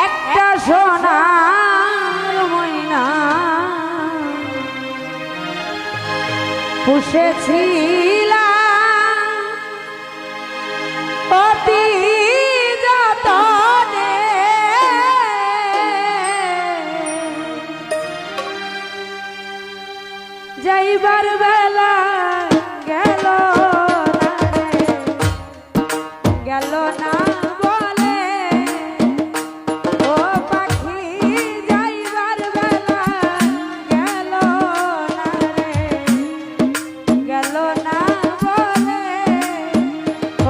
একটা সোনার ময়না পুষেছিলাম অতি যতনে, যাইবার বেলা গেল গেল না বলে, ও পাখি যাইবার বেলা গেল না রে, গেল না বলে,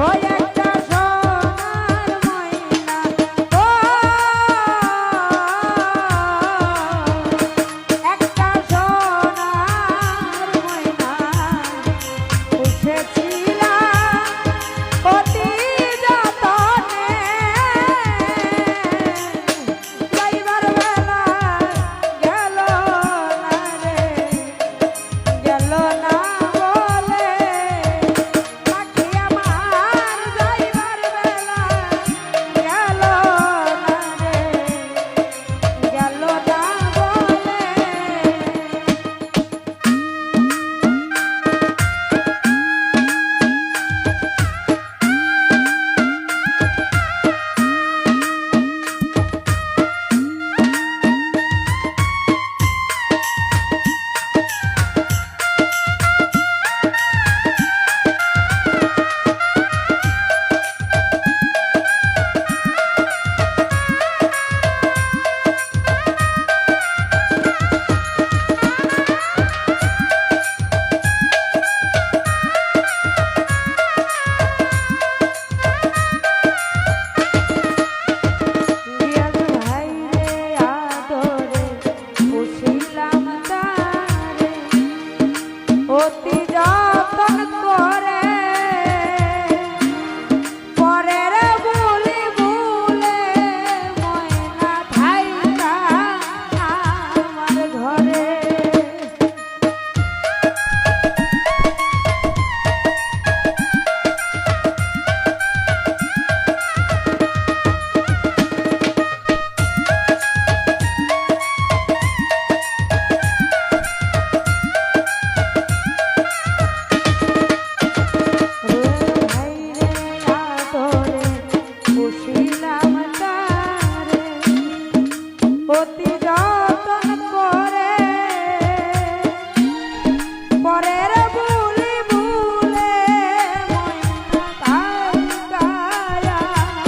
ওই একটা সোনার ময়না, ও একটা সোনার ময়না পুষেছিলাম অতি যতনে, যাইবার বেলা গেল না রে, গেল না বলে, পাখি আমার যাইবার বেলা গেল না রে, গেল না বলে। অতি যতন করে পরের বুলি ভুলে ময়না থাইকা আমার ঘরে, অতি যতন করে পরের বুলি ভুলে ময়না থাইকা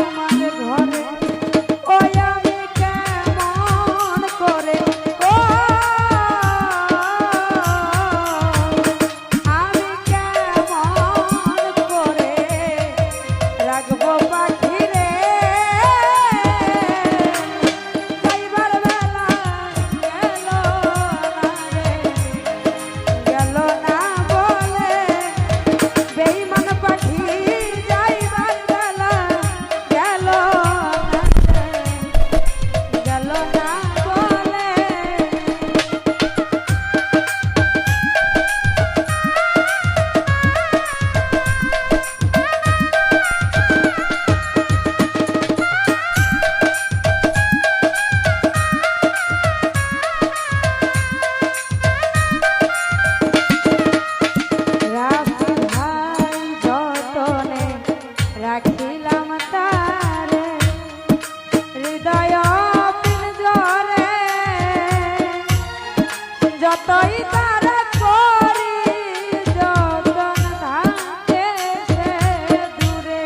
আমার ঘরে, ওই আমি কেমন করে, ও আমি কেমন করে রাখবো পাখি রে, যাইবার বেলা গেল না রে, গেল না বলে, বেঈমান পাখি যাইবার বেলা গেল না রে, গেল না বলে। রাখি ভাই যতনে রাখিলাম তারে, হৃদয় পিঞ্জরে যতই তারা করি যতন থাকে সে দূরে,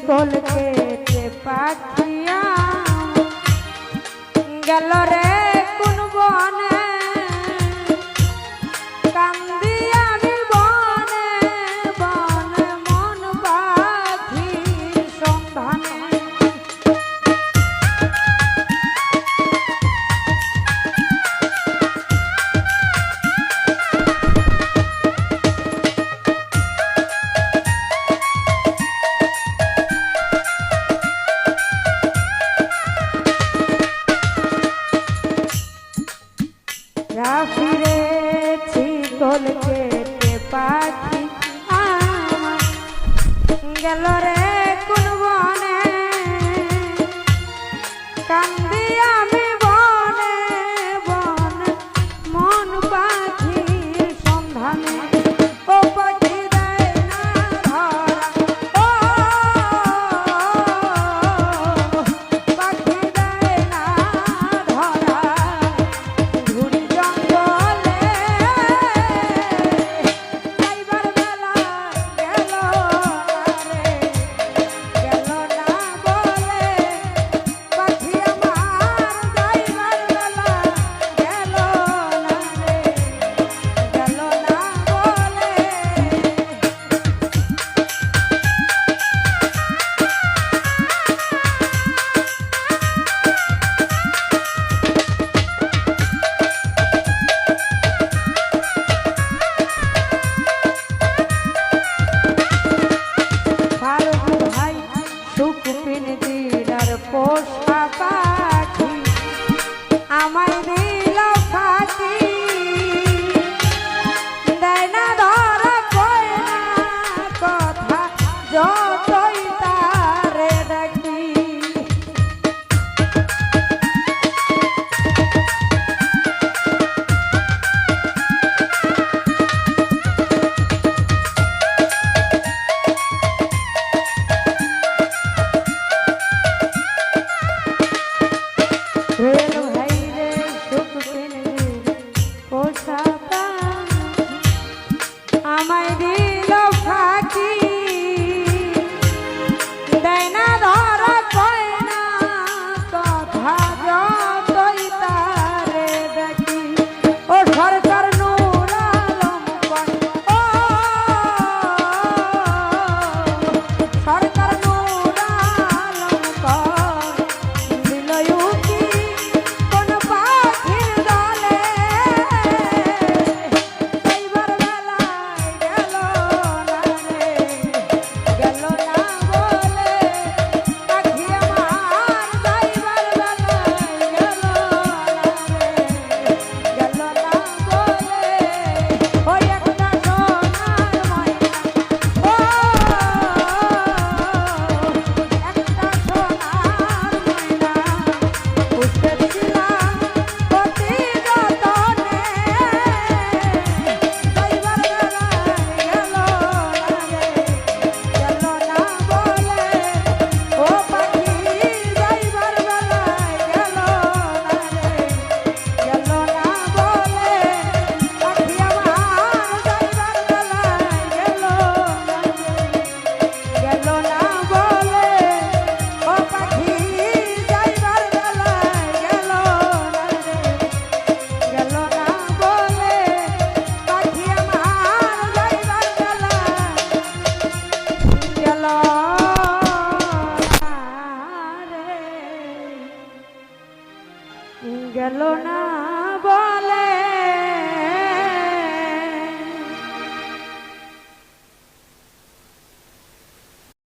শিকল কেটে পাখিয়া গেল রে